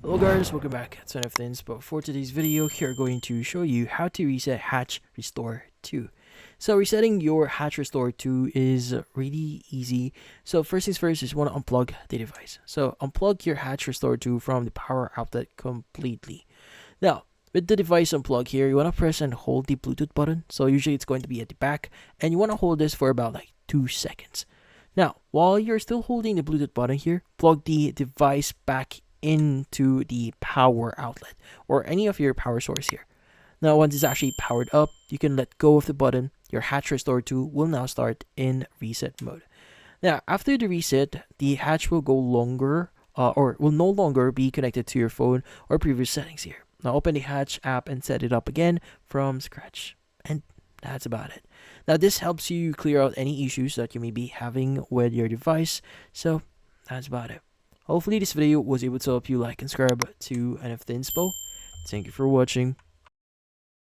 Hello guys, welcome back to Son of Thins, but for today's video, here going to show you how to reset Hatch Restore 2. So resetting your Hatch Restore 2 is really easy. So first things first is you want to unplug the device. So unplug your Hatch Restore 2 from the power outlet completely. Now, with the device unplug here, you want to press and hold the Bluetooth button. So usually it's going to be at the back, and you want to hold this for about like 2 seconds. Now, while you're still holding the Bluetooth button here, plug the device back into the power outlet or any of your power source here. Now, once it's actually powered up, you can let go of the button. Your Hatch Restore 2 will now start in reset mode. Now, after the reset, the hatch will go longer or will no longer be connected to your phone or previous settings here. Now, open the Hatch app and set it up again from scratch. And that's about it. Now, this helps you clear out any issues that you may be having with your device. So, that's about it. Hopefully, this video was able to help you like and subscribe to NF Inspo. Thank you for watching.